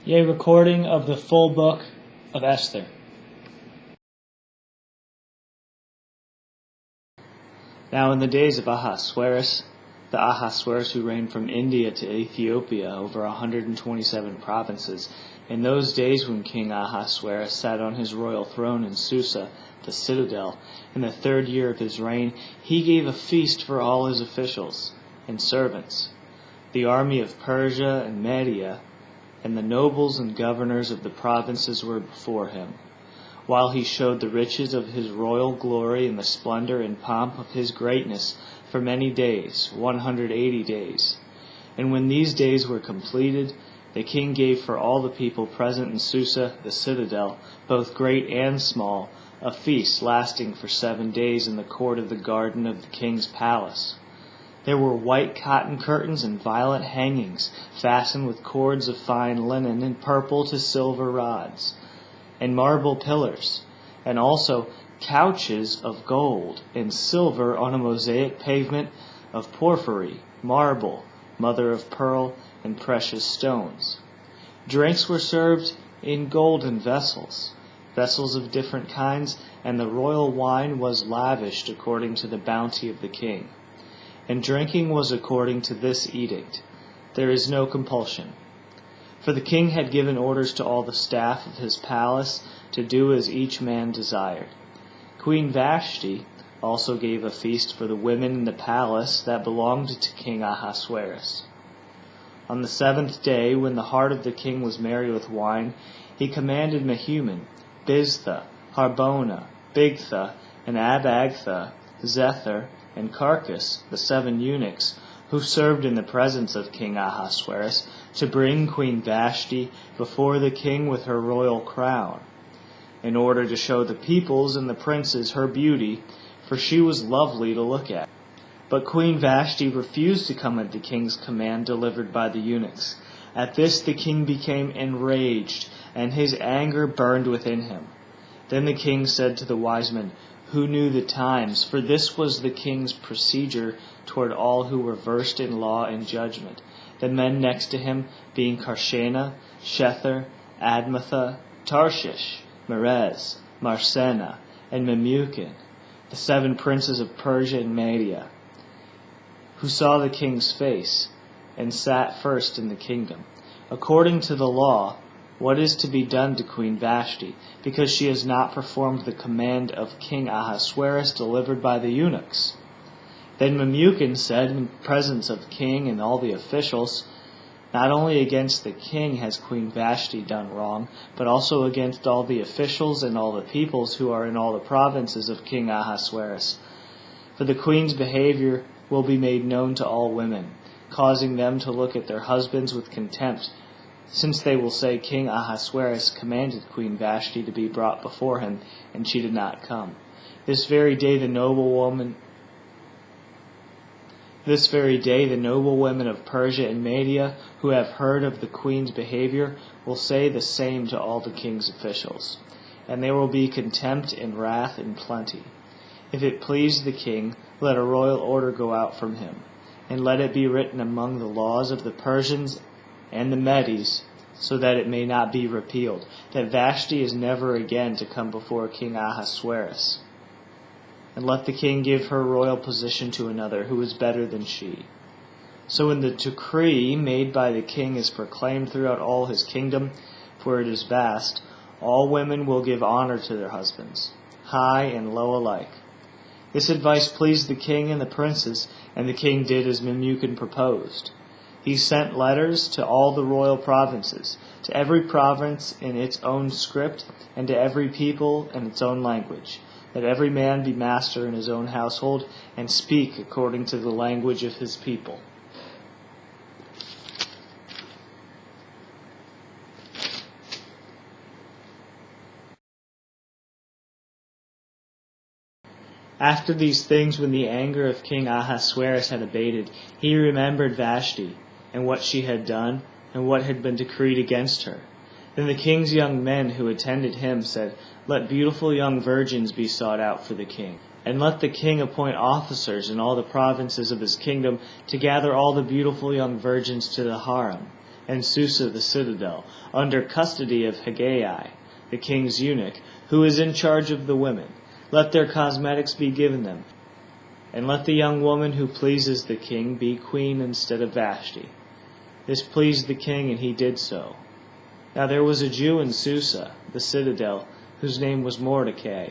Yea, recording of the full book of Esther. Now in the days of Ahasuerus, the Ahasuerus who reigned from India to Ethiopia over 127 provinces, in those days when King Ahasuerus sat on his royal throne in Susa, the citadel, in the 3rd year of his reign, he gave a feast for all his officials and servants. The army of Persia and Media, and the nobles and governors of the provinces were before him, while he showed the riches of his royal glory and the splendor and pomp of his greatness for many days, 180 days. And when these days were completed, the king gave for all the people present in Susa, the citadel, both great and small, a feast lasting for 7 days in the court of the garden of the king's palace. There were white cotton curtains and violet hangings, fastened with cords of fine linen and purple to silver rods, and marble pillars, and also couches of gold and silver on a mosaic pavement of porphyry, marble, mother of pearl, and precious stones. Drinks were served in golden vessels, vessels of different kinds, and the royal wine was lavished according to the bounty of the king. And drinking was according to this edict: there is no compulsion. For the king had given orders to all the staff of his palace to do as each man desired. Queen Vashti also gave a feast for the women in the palace that belonged to King Ahasuerus. On the 7th day, when the heart of the king was merry with wine, he commanded Mehuman, Biztha, Harbona, Bigtha, and Abagtha, Zethar, and Carcass, the 7 eunuchs, who served in the presence of King Ahasuerus, to bring Queen Vashti before the king with her royal crown, in order to show the peoples and the princes her beauty, for she was lovely to look at. But Queen Vashti refused to come at the king's command delivered by the eunuchs. At this the king became enraged, and his anger burned within him. Then the king said to the wise men, who knew the times, for this was the king's procedure toward all who were versed in law and judgment, the men next to him being Karshena, Shethar, Admatha, Tarshish, Merez, Marsena, and Memucan, the 7 princes of Persia and Media, who saw the king's face, and sat first in the kingdom, according to the law, what is to be done to Queen Vashti, because she has not performed the command of King Ahasuerus delivered by the eunuchs? Then Memucan said in presence of the king and all the officials, not only against the king has Queen Vashti done wrong, but also against all the officials and all the peoples who are in all the provinces of King Ahasuerus. For the queen's behavior will be made known to all women, causing them to look at their husbands with contempt, since they will say King Ahasuerus commanded Queen Vashti to be brought before him, and she did not come. This very day the noble women of Persia and Media, who have heard of the queen's behavior, will say the same to all the king's officials. And there will be contempt and wrath in plenty. If it please the king, let a royal order go out from him, and let it be written among the laws of the Persians and the Medes, so that it may not be repealed, that Vashti is never again to come before King Ahasuerus. And let the king give her royal position to another who is better than she. So when the decree made by the king is proclaimed throughout all his kingdom, for it is vast, all women will give honor to their husbands, high and low alike. This advice pleased the king and the princes, and the king did as Memucan proposed. He sent letters to all the royal provinces, to every province in its own script, and to every people in its own language, that every man be master in his own household, and speak according to the language of his people. After these things, when the anger of King Ahasuerus had abated, he remembered Vashti, and what she had done, and what had been decreed against her. Then the king's young men who attended him said, let beautiful young virgins be sought out for the king, and let the king appoint officers in all the provinces of his kingdom to gather all the beautiful young virgins to the harem, and Susa the citadel, under custody of Hegai, the king's eunuch, who is in charge of the women. Let their cosmetics be given them, and let the young woman who pleases the king be queen instead of Vashti." This pleased the king, and he did so. Now there was a Jew in Susa, the citadel, whose name was Mordecai,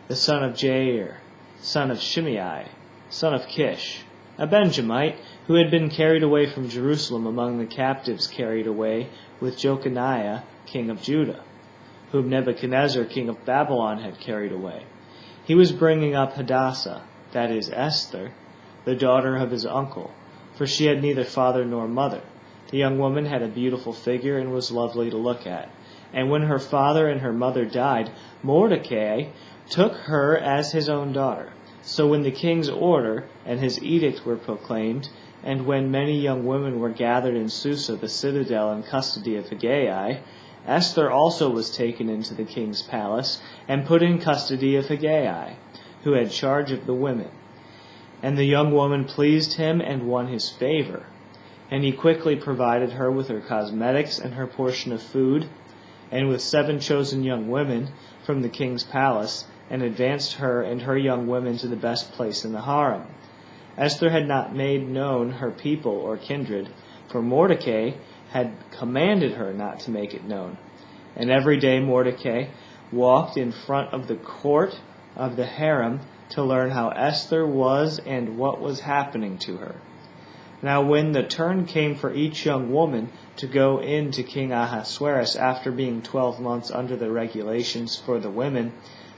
the son of Jair, son of Shimei, son of Kish, a Benjamite, who had been carried away from Jerusalem among the captives carried away with Jeconiah, king of Judah, whom Nebuchadnezzar, king of Babylon, had carried away. He was bringing up Hadassah, that is Esther, the daughter of his uncle, for she had neither father nor mother. The young woman had a beautiful figure and was lovely to look at. And when her father and her mother died, Mordecai took her as his own daughter. So when the king's order and his edict were proclaimed, and when many young women were gathered in Susa, the citadel, in custody of Hegai, Esther also was taken into the king's palace and put in custody of Hegai, who had charge of the women. And the young woman pleased him and won his favor. And he quickly provided her with her cosmetics and her portion of food, and with 7 chosen young women from the king's palace, and advanced her and her young women to the best place in the harem. Esther had not made known her people or kindred, for Mordecai had commanded her not to make it known. And every day Mordecai walked in front of the court of the harem to learn how Esther was and what was happening to her. Now when the turn came for each young woman to go in to King Ahasuerus after being 12 months under the regulations for the women,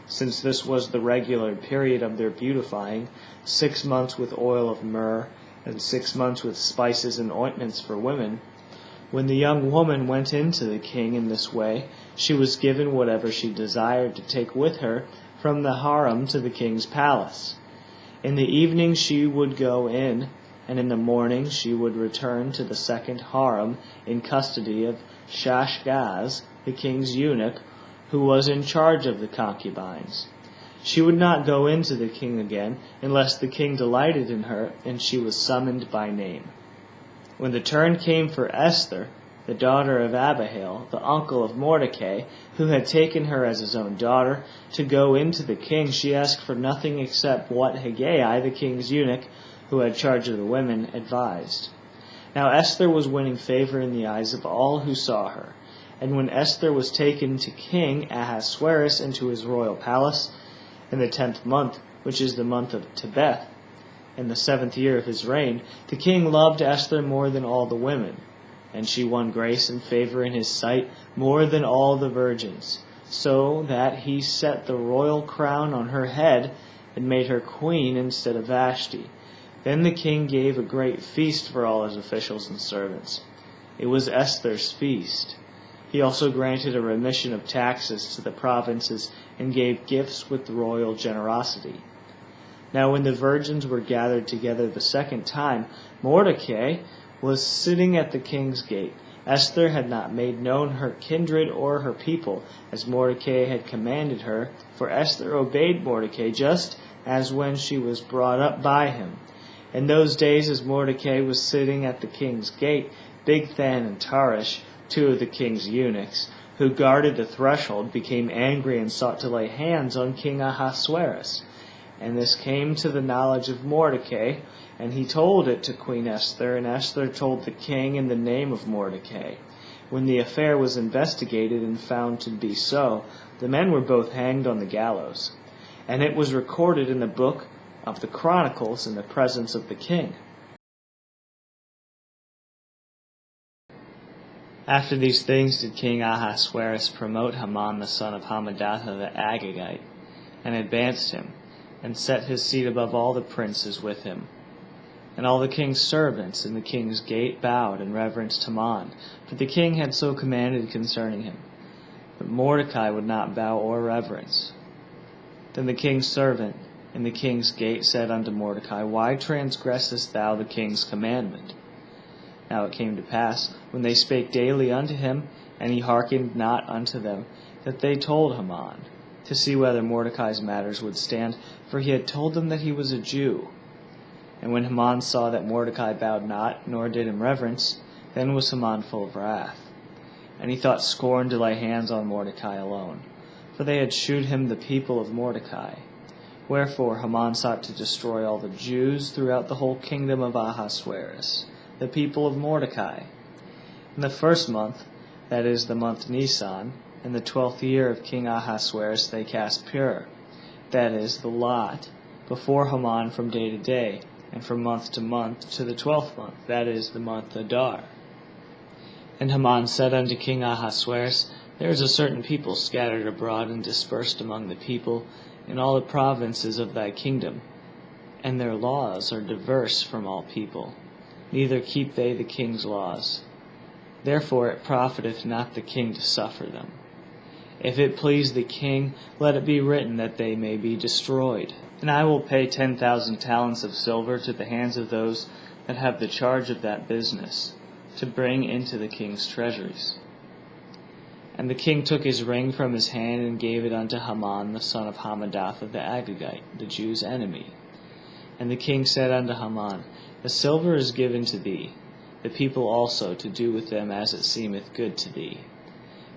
since this was the regular period of their beautifying, 6 months with oil of myrrh, and 6 months with spices and ointments for women, when the young woman went in to the king in this way, she was given whatever she desired to take with her from the harem to the king's palace. In the evening she would go in, and in the morning she would return to the second harem in custody of Shashgaz, the king's eunuch, who was in charge of the concubines. She would not go in to the king again unless the king delighted in her, and she was summoned by name. When the turn came for Esther, the daughter of Abihail, the uncle of Mordecai, who had taken her as his own daughter, to go in to the king, she asked for nothing except what Hegai, the king's eunuch, who had charge of the women, advised. Now Esther was winning favor in the eyes of all who saw her. And when Esther was taken to King Ahasuerus into his royal palace, in the 10th month, which is the month of Tebeth, in the 7th year of his reign, the king loved Esther more than all the women, and she won grace and favor in his sight more than all the virgins, so that he set the royal crown on her head and made her queen instead of Vashti. Then the king gave a great feast for all his officials and servants. It was Esther's feast. He also granted a remission of taxes to the provinces and gave gifts with royal generosity. Now when the virgins were gathered together the second time, Mordecai was sitting at the king's gate. Esther had not made known her kindred or her people, as Mordecai had commanded her, for Esther obeyed Mordecai just as when she was brought up by him. In those days, as Mordecai was sitting at the king's gate, Bigthan and Tarish, 2 of the king's eunuchs, who guarded the threshold, became angry and sought to lay hands on King Ahasuerus. And this came to the knowledge of Mordecai, and he told it to Queen Esther, and Esther told the king in the name of Mordecai. When the affair was investigated and found to be so, the men were both hanged on the gallows. And it was recorded in the book of the Chronicles in the presence of the king. After these things did King Ahasuerus promote Haman the son of Hammedatha the Agagite, and advanced him, and set his seat above all the princes with him. And all the king's servants in the king's gate bowed and reverenced Haman, for the king had so commanded concerning him. But Mordecai would not bow or reverence. Then the king's servant in the king's gate said unto Mordecai, Why transgressest thou the king's commandment? Now it came to pass, when they spake daily unto him, and he hearkened not unto them, that they told Haman, to see whether Mordecai's matters would stand, for he had told them that he was a Jew. And when Haman saw that Mordecai bowed not, nor did him reverence, Then was Haman full of wrath, and he thought scorn to lay hands on Mordecai alone, for they had shewed him the people of Mordecai. Wherefore Haman sought to destroy all the Jews throughout the whole kingdom of Ahasuerus, the people of Mordecai. In the first month, that is the month Nisan, in the 12th year of King Ahasuerus, they cast Pur, that is the lot, before Haman from day to day, and from month to month, to the 12th month, that is the month Adar. And Haman said unto King Ahasuerus, There is a certain people scattered abroad and dispersed among the people in all the provinces of thy kingdom, and their laws are diverse from all people, neither keep they the king's laws. Therefore it profiteth not the king to suffer them. If it please the king, let it be written that they may be destroyed. And I will pay 10,000 talents of silver to the hands of those that have the charge of that business, to bring into the king's treasuries. And the king took his ring from his hand and gave it unto Haman the son of Hammedatha the Agagite, the Jews' enemy. And the king said unto Haman, The silver is given to thee, the people also to do with them as it seemeth good to thee.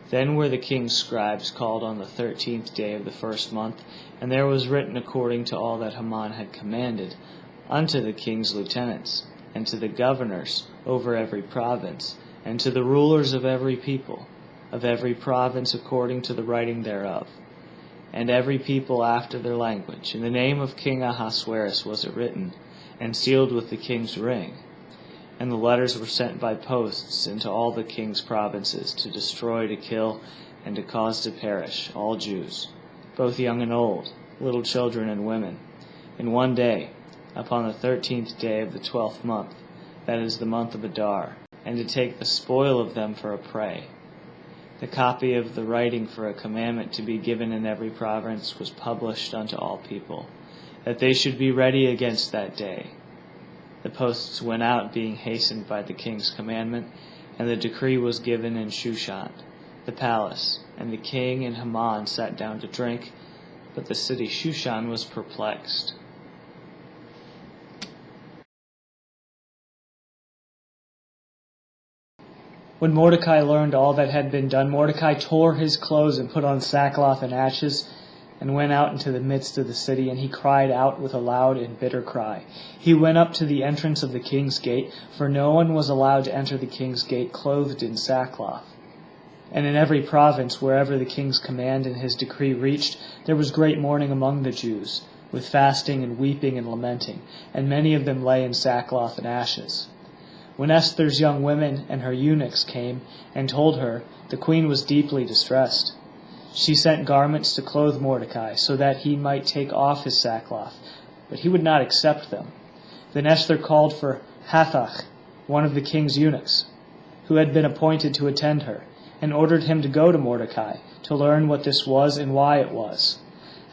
Then were the king's scribes called on the 13th day of the first month, and there was written according to all that Haman had commanded, unto the king's lieutenants, and to the governors over every province, and to the rulers of every people, of every province according to the writing thereof, and every people after their language. In the name of King Ahasuerus was it written, and sealed with the king's ring. And the letters were sent by posts into all the king's provinces, to destroy, to kill, and to cause to perish all Jews, both young and old, little children and women, in one day, upon the 13th day of the 12th month, that is the month of Adar, and to take the spoil of them for a prey. The copy of the writing for a commandment to be given in every province was published unto all people, that they should be ready against that day. The posts went out, being hastened by the king's commandment, and the decree was given in Shushan, the palace, and the king and Haman sat down to drink, but the city Shushan was perplexed. When Mordecai learned all that had been done, Mordecai tore his clothes and put on sackcloth and ashes, and went out into the midst of the city, and he cried out with a loud and bitter cry. He went up to the entrance of the king's gate, for no one was allowed to enter the king's gate clothed in sackcloth. And in every province, wherever the king's command and his decree reached, there was great mourning among the Jews, with fasting and weeping and lamenting, and many of them lay in sackcloth and ashes. When Esther's young women and her eunuchs came and told her, the queen was deeply distressed. She sent garments to clothe Mordecai, so that he might take off his sackcloth, but he would not accept them. Then Esther called for Hathach, one of the king's eunuchs, who had been appointed to attend her, and ordered him to go to Mordecai, to learn what this was and why it was.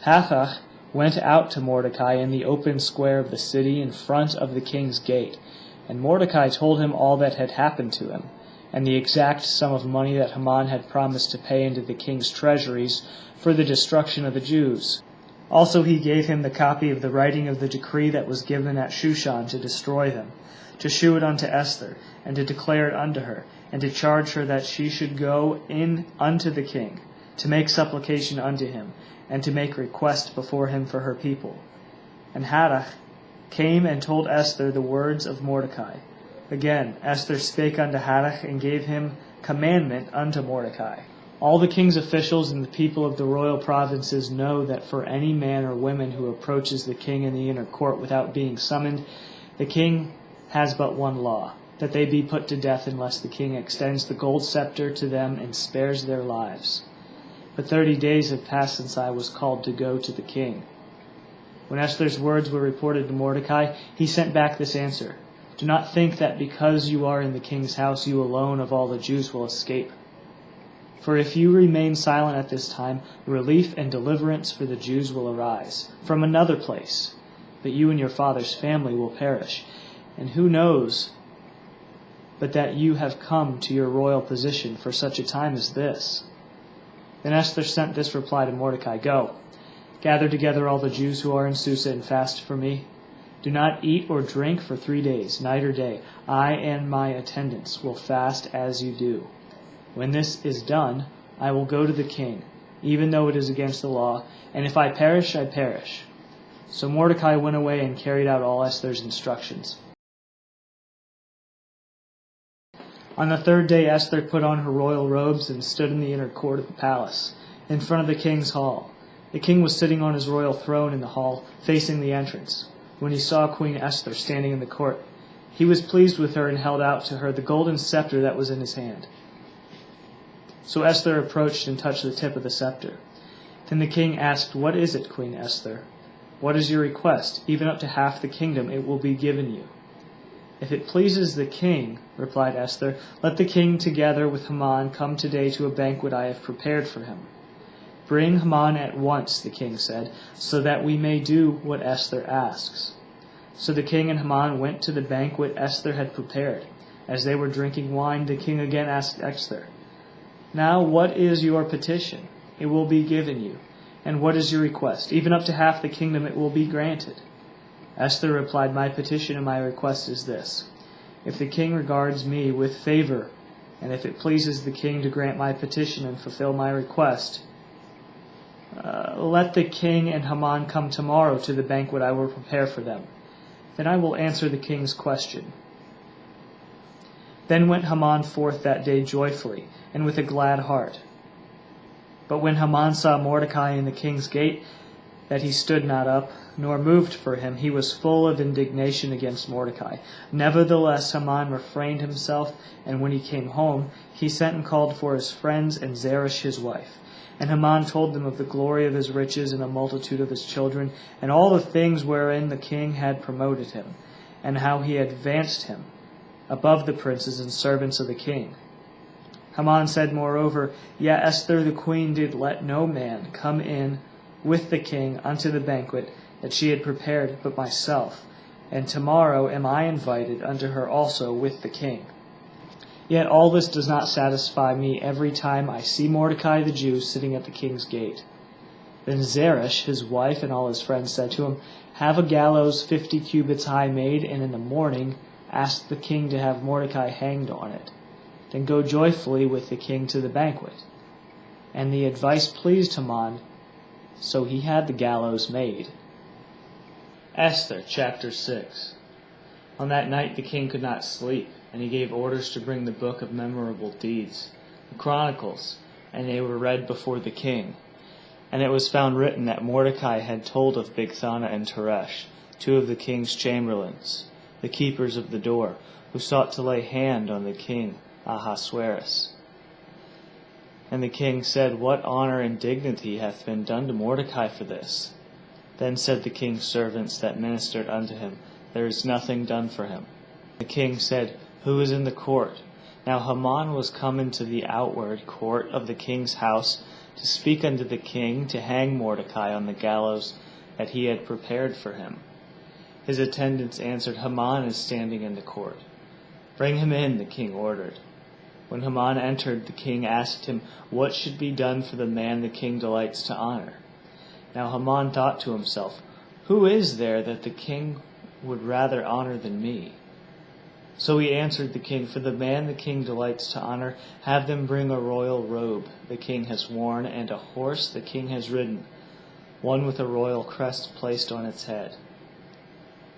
Hathach went out to Mordecai in the open square of the city in front of the king's gate, and Mordecai told him all that had happened to him, and the exact sum of money that Haman had promised to pay into the king's treasuries for the destruction of the Jews. Also he gave him the copy of the writing of the decree that was given at Shushan to destroy them, to shew it unto Esther, and to declare it unto her, and to charge her that she should go in unto the king, to make supplication unto him, and to make request before him for her people. And Hathach came and told Esther the words of Mordecai. Again Esther spake unto Hathach, and gave him commandment unto Mordecai. All the king's officials and the people of the royal provinces know that for any man or woman who approaches the king in the inner court without being summoned, the king has but one law, that they be put to death unless the king extends the gold scepter to them and spares their lives. But 30 days have passed since I was called to go to the king. When Esther's words were reported to Mordecai, he sent back this answer. Do not think that because you are in the king's house, you alone of all the Jews will escape. For if you remain silent at this time, relief and deliverance for the Jews will arise from another place, but you and your father's family will perish. And who knows but that you have come to your royal position for such a time as this? Then Esther sent this reply to Mordecai, Go, gather together all the Jews who are in Susa and fast for me. Do not eat or drink for 3 days, night or day. I and my attendants will fast as you do. When this is done, I will go to the king, even though it is against the law, and if I perish, I perish." So Mordecai went away and carried out all Esther's instructions. On the 3rd day, Esther put on her royal robes and stood in the inner court of the palace, in front of the king's hall. The king was sitting on his royal throne in the hall, facing the entrance. When he saw Queen Esther standing in the court, he was pleased with her and held out to her the golden scepter that was in his hand. So Esther approached and touched the tip of the scepter. Then the king asked, "What is it, Queen Esther? What is your request? Even up to half the kingdom it will be given you." "If it pleases the king," replied Esther, "let the king together with Haman come today to a banquet I have prepared for him." "Bring Haman at once," the king said, "so that we may do what Esther asks." So the king and Haman went to the banquet Esther had prepared. As they were drinking wine, the king again asked Esther, "Now what is your petition? It will be given you. And what is your request? Even up to half the kingdom it will be granted." Esther replied, "My petition and my request is this. If the king regards me with favor, and if it pleases the king to grant my petition and fulfill my request, let the king and Haman come tomorrow to the banquet I will prepare for them. Then I will answer the king's question." Then went Haman forth that day joyfully, and with a glad heart. But when Haman saw Mordecai in the king's gate, that he stood not up, nor moved for him, he was full of indignation against Mordecai. Nevertheless Haman refrained himself, and when he came home, he sent and called for his friends and Zeresh his wife. And Haman told them of the glory of his riches and the multitude of his children, and all the things wherein the king had promoted him, and how he had advanced him above the princes and servants of the king. Haman said moreover, "Yet Esther the queen did let no man come in with the king unto the banquet that she had prepared but myself, and tomorrow am I invited unto her also with the king. Yet all this does not satisfy me every time I see Mordecai the Jew sitting at the king's gate." Then Zeresh his wife and all his friends said to him, "Have a gallows 50 cubits high made, and in the morning ask the king to have Mordecai hanged on it. Then go joyfully with the king to the banquet." And the advice pleased Haman, so he had the gallows made. Esther chapter 6. On that night the king could not sleep, and he gave orders to bring the book of memorable deeds, the Chronicles, and they were read before the king. And it was found written that Mordecai had told of Bigthana and Teresh, 2 of the king's chamberlains, the keepers of the door, who sought to lay hand on the king Ahasuerus. And the king said, "What honor and dignity hath been done to Mordecai for this?" Then said the king's servants that ministered unto him, "There is nothing done for him." The king said, "Who is in the court?" Now Haman was come into the outward court of the king's house to speak unto the king to hang Mordecai on the gallows that he had prepared for him. His attendants answered, "Haman is standing in the court." "Bring him in," the king ordered. When Haman entered, the king asked him what should be done for the man the king delights to honor. Now Haman thought to himself, "Who is there that the king would rather honor than me?" So he answered the king, "For the man the king delights to honor, have them bring a royal robe the king has worn, and a horse the king has ridden, one with a royal crest placed on its head.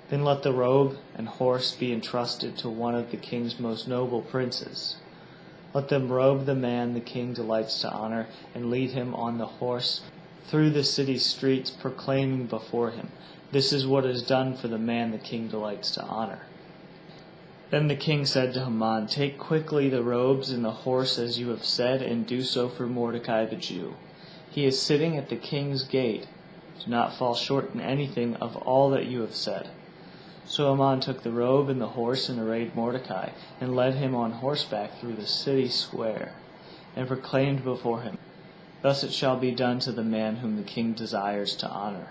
Then let the robe and horse be entrusted to one of the king's most noble princes. Let them robe the man the king delights to honor, and lead him on the horse through the city streets, proclaiming before him, 'This is what is done for the man the king delights to honor.'" Then the king said to Haman, "Take quickly the robes and the horse as you have said, and do so for Mordecai the Jew. He is sitting at the king's gate. Do not fall short in anything of all that you have said." So Haman took the robe and the horse and arrayed Mordecai, and led him on horseback through the city square, and proclaimed before him, "Thus it shall be done to the man whom the king desires to honor."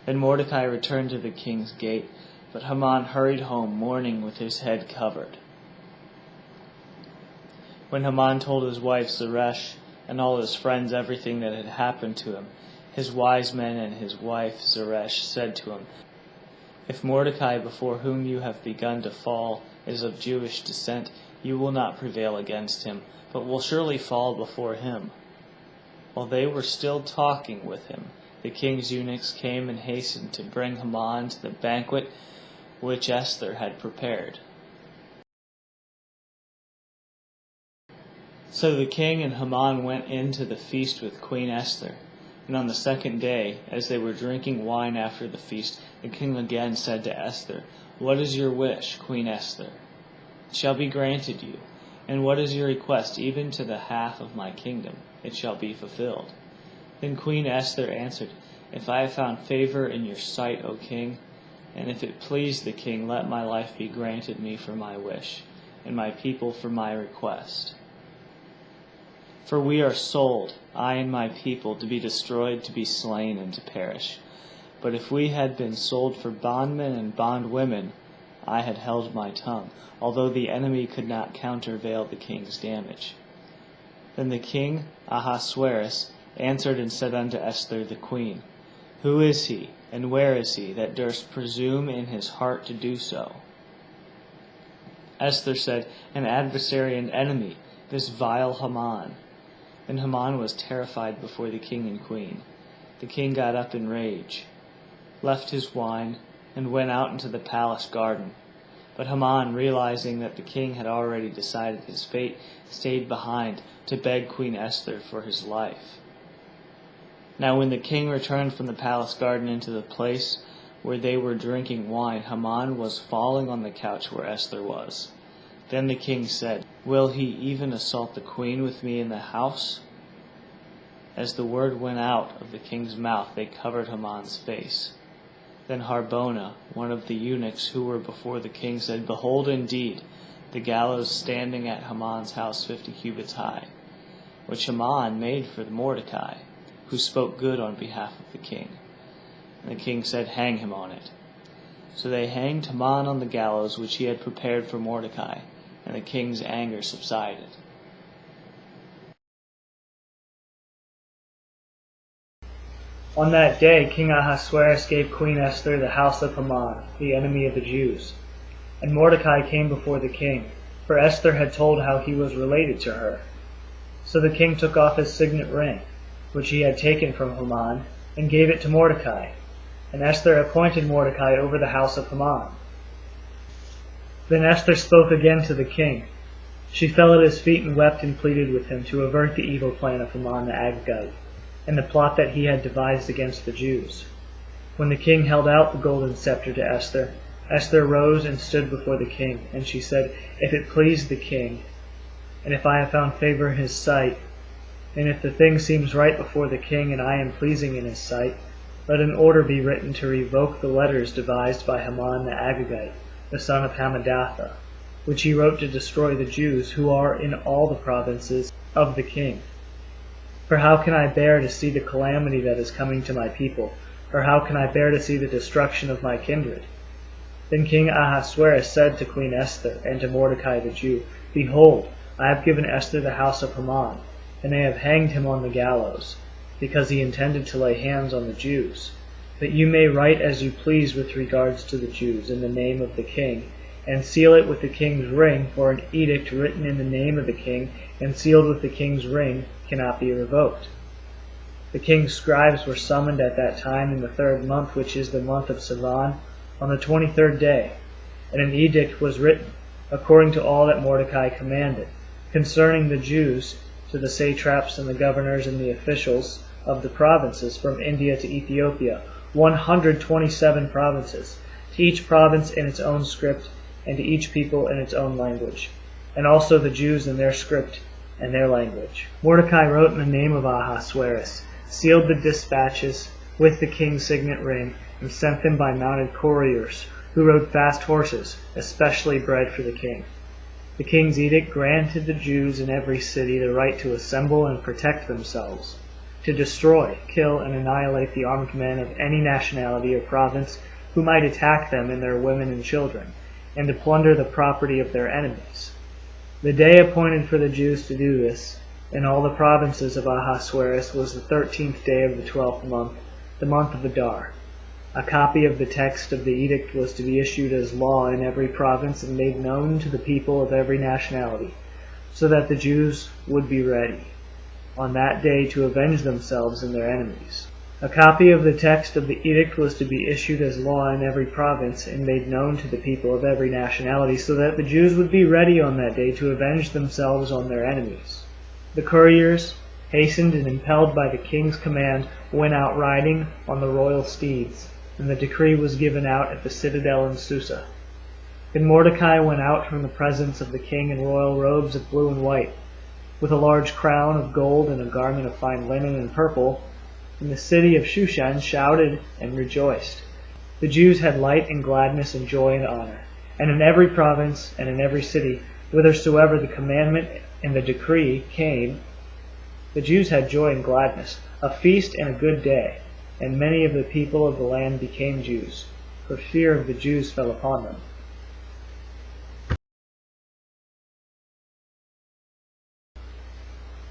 Then Mordecai returned to the king's gate, but Haman hurried home, mourning with his head covered. When Haman told his wife Zeresh and all his friends everything that had happened to him, his wise men and his wife Zeresh said to him, If Mordecai, before whom you have begun to fall, is of Jewish descent, you will not prevail against him, but will surely fall before him." While they were still talking with him, the king's eunuchs came and hastened to bring Haman to the banquet which Esther had prepared. So the king and Haman went in to the feast with Queen Esther. And on the second day, as they were drinking wine after the feast, the king again said to Esther, "What is your wish, Queen Esther? It shall be granted you. And what is your request, even to the half of my kingdom? It shall be fulfilled." Then Queen Esther answered, "If I have found favor in your sight, O king, and if it please the king, let my life be granted me for my wish, and my people for my request. For we are sold, I and my people, to be destroyed, to be slain, and to perish. But if we had been sold for bondmen and bondwomen, I had held my tongue, although the enemy could not countervail the king's damage." Then the king Ahasuerus answered and said unto Esther the queen, "Who is he, and where is he, that durst presume in his heart to do so?" Esther said, "An adversary and enemy, this vile Haman." Then Haman was terrified before the king and queen. The king got up in rage, left his wine, and went out into the palace garden. But Haman, realizing that the king had already decided his fate, stayed behind to beg Queen Esther for his life. Now when the king returned from the palace garden into the place where they were drinking wine, Haman was falling on the couch where Esther was. Then the king said, "Will he even assault the queen with me in the house?" As the word went out of the king's mouth, they covered Haman's face. Then Harbona, one of the eunuchs who were before the king, said, "Behold, indeed, the gallows standing at Haman's house 50 cubits high, which Haman made for Mordecai, who spoke good on behalf of the king." And the king said, "Hang him on it." So they hanged Haman on the gallows which he had prepared for Mordecai, and the king's anger subsided. On that day King Ahasuerus gave Queen Esther the house of Haman, the enemy of the Jews. And Mordecai came before the king, for Esther had told how he was related to her. So the king took off his signet ring, which he had taken from Haman, and gave it to Mordecai. And Esther appointed Mordecai over the house of Haman. Then Esther spoke again to the king. She fell at his feet and wept and pleaded with him to avert the evil plan of Haman the Agagite, and the plot that he had devised against the Jews. When the king held out the golden scepter to Esther, Esther rose and stood before the king, and she said, "If it please the king, and if I have found favor in his sight, and if the thing seems right before the king, and I am pleasing in his sight, let an order be written to revoke the letters devised by Haman the Agagite, the son of Hammedatha, which he wrote to destroy the Jews who are in all the provinces of the king. For how can I bear to see the calamity that is coming to my people? Or how can I bear to see the destruction of my kindred?" Then King Ahasuerus said to Queen Esther and to Mordecai the Jew, "Behold, I have given Esther the house of Haman, and they have hanged him on the gallows, because he intended to lay hands on the Jews. But you may write as you please with regards to the Jews in the name of the king, and seal it with the king's ring, for an edict written in the name of the king and sealed with the king's ring cannot be revoked." The king's scribes were summoned at that time in the 3rd month, which is the month of Sivan, on the 23rd day, and an edict was written, according to all that Mordecai commanded, concerning the Jews, to the satraps and the governors and the officials of the provinces from India to Ethiopia, 127 provinces, to each province in its own script, and to each people in its own language, and also the Jews in their script and their language. Mordecai wrote in the name of Ahasuerus, sealed the dispatches with the king's signet ring, and sent them by mounted couriers, who rode fast horses, especially bred for the king. The king's edict granted the Jews in every city the right to assemble and protect themselves, to destroy, kill, and annihilate the armed men of any nationality or province who might attack them and their women and children, and to plunder the property of their enemies. The day appointed for the Jews to do this, in all the provinces of Ahasuerus, was the 13th day of the 12th month, the month of Adar. A copy of the text of the edict was to be issued as law in every province and made known to the people of every nationality, so that the Jews would be ready on that day to avenge themselves and their enemies. A copy of the text of the edict was to be issued as law in every province and made known to the people of every nationality, so that the Jews would be ready on that day to avenge themselves on their enemies. The couriers, hastened and impelled by the king's command, went out riding on the royal steeds, and the decree was given out at the citadel in Susa. Then Mordecai went out from the presence of the king in royal robes of blue and white, with a large crown of gold and a garment of fine linen and purple, and the city of Shushan shouted and rejoiced. The Jews had light and gladness and joy and honor. And in every province and in every city, whithersoever the commandment and the decree came, the Jews had joy and gladness, a feast and a good day. And many of the people of the land became Jews, for fear of the Jews fell upon them.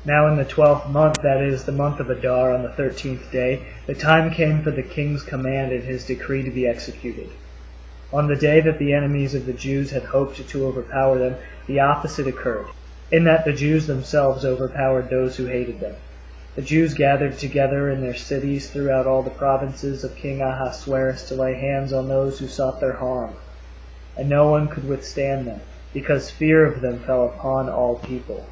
Now in the 12th month, that is, the month of Adar, on the 13th day, the time came for the king's command and his decree to be executed. On the day that the enemies of the Jews had hoped to overpower them, the opposite occurred, in that the Jews themselves overpowered those who hated them. The Jews gathered together in their cities throughout all the provinces of King Ahasuerus to lay hands on those who sought their harm. And no one could withstand them, because fear of them fell upon all people.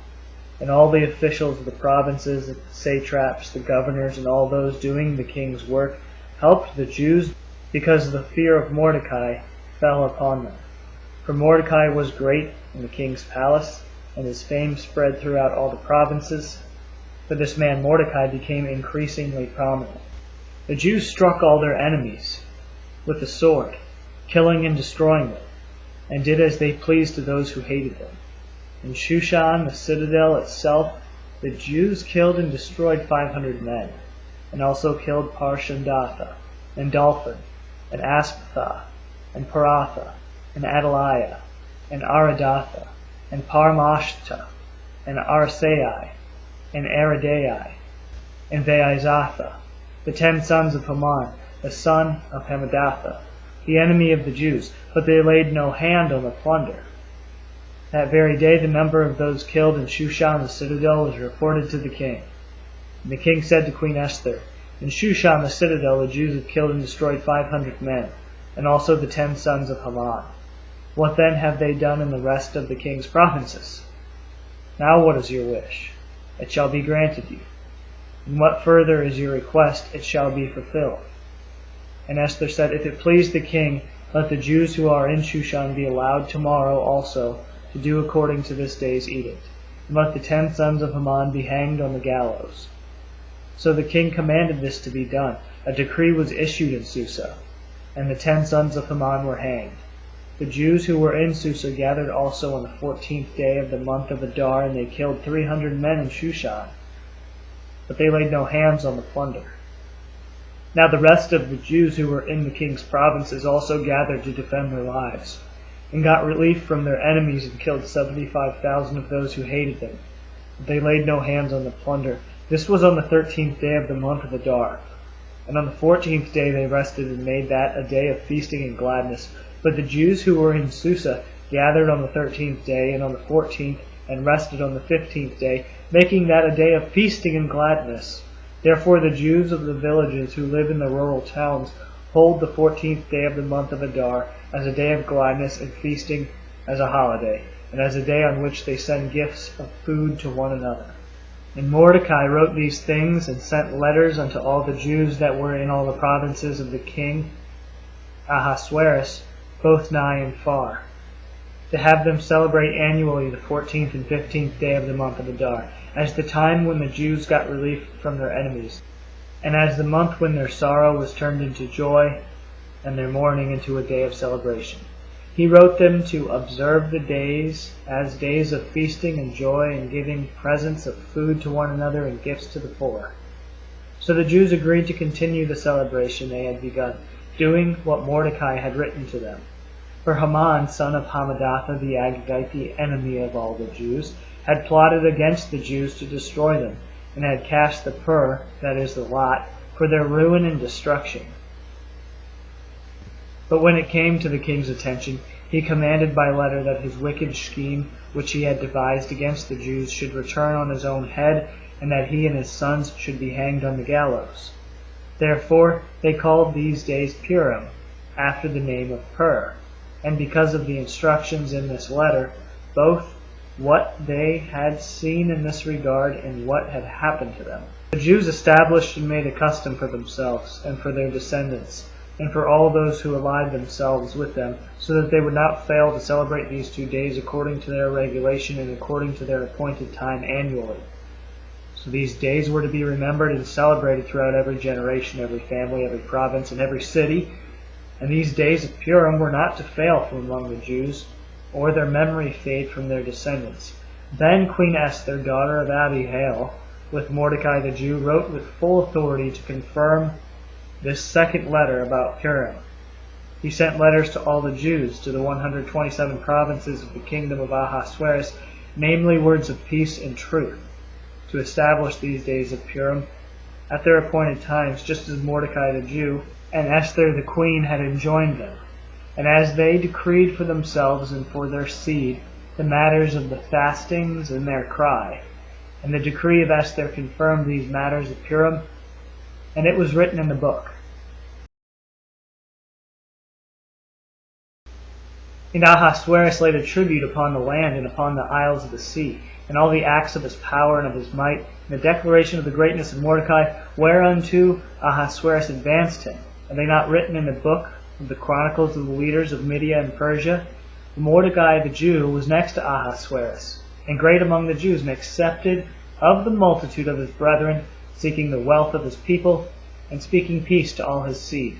And all the officials of the provinces, the satraps, the governors, and all those doing the king's work helped the Jews, because the fear of Mordecai fell upon them. For Mordecai was great in the king's palace, and his fame spread throughout all the provinces. For this man Mordecai became increasingly prominent. The Jews struck all their enemies with the sword, killing and destroying them, and did as they pleased to those who hated them. In Shushan, the citadel itself, the Jews killed and destroyed 500 men, and also killed Parshandatha, and Dalphon, and Aspatha, and Paratha, and Adaliah, and Aradatha, and Parmashta, and Arsai, and Aridai, and Vaizatha, the 10 sons of Haman, the son of Hammedatha, the enemy of the Jews, but they laid no hand on the plunder. That very day the number of those killed in Shushan the citadel was reported to the king. And the king said to Queen Esther, In Shushan the citadel the Jews have killed and destroyed 500 men, and also the 10 sons of Haman. What then have they done in the rest of the king's provinces? Now what is your wish? It shall be granted you. And what further is your request? It shall be fulfilled. And Esther said, If it please the king, let the Jews who are in Shushan be allowed tomorrow also to do according to this day's edict, and let the 10 sons of Haman be hanged on the gallows. So the king commanded this to be done. A decree was issued in Susa, and the 10 sons of Haman were hanged. The Jews who were in Susa gathered also on the 14th day of the month of Adar, and they killed 300 men in Shushan, but they laid no hands on the plunder. Now the rest of the Jews who were in the king's provinces also gathered to defend their lives, and got relief from their enemies and killed 75,000 of those who hated them. But they laid no hands on the plunder. This was on the 13th day of the month of Adar. And on the 14th day they rested and made that a day of feasting and gladness. But the Jews who were in Susa gathered on the 13th day and on the 14th, and rested on the 15th day, making that a day of feasting and gladness. Therefore the Jews of the villages who live in the rural towns hold the 14th day of the month of Adar as a day of gladness and feasting, as a holiday, and as a day on which they send gifts of food to one another. And Mordecai wrote these things and sent letters unto all the Jews that were in all the provinces of the king Ahasuerus, both nigh and far, to have them celebrate annually the 14th and 15th day of the month of Adar, as the time when the Jews got relief from their enemies, and as the month when their sorrow was turned into joy, and their mourning into a day of celebration. He wrote them to observe the days as days of feasting and joy, and giving presents of food to one another and gifts to the poor. So the Jews agreed to continue the celebration they had begun, doing what Mordecai had written to them. For Haman, son of Hammedatha the Agagite, the enemy of all the Jews, had plotted against the Jews to destroy them, and had cast the pur, that is the lot, for their ruin and destruction. But when it came to the king's attention, he commanded by letter that his wicked scheme which he had devised against the Jews should return on his own head, and that he and his sons should be hanged on the gallows. Therefore they called these days Purim, after the name of Pur, and because of the instructions in this letter, both what they had seen in this regard and what had happened to them. The Jews established and made a custom for themselves and for their descendants, and for all those who allied themselves with them, so that they would not fail to celebrate these 2 days according to their regulation and according to their appointed time annually. So these days were to be remembered and celebrated throughout every generation, every family, every province, and every city. And these days of Purim were not to fail from among the Jews, or their memory fade from their descendants. Then Queen Esther, daughter of Abihail, with Mordecai the Jew, wrote with full authority to confirm this second letter about Purim. He sent letters to all the Jews, to the 127 provinces of the kingdom of Ahasuerus, namely words of peace and truth, to establish these days of Purim at their appointed times, just as Mordecai the Jew and Esther the queen had enjoined them, and as they decreed for themselves and for their seed the matters of the fastings and their cry. And the decree of Esther confirmed these matters of Purim, and it was written in the book. And Ahasuerus laid a tribute upon the land and upon the isles of the sea, and all the acts of his power and of his might, and the declaration of the greatness of Mordecai, whereunto Ahasuerus advanced him. Are they not written in the book of the chronicles of the leaders of Media and Persia? Mordecai the Jew was next to Ahasuerus, and great among the Jews, and accepted of the multitude of his brethren, seeking the wealth of his people, and speaking peace to all his seed.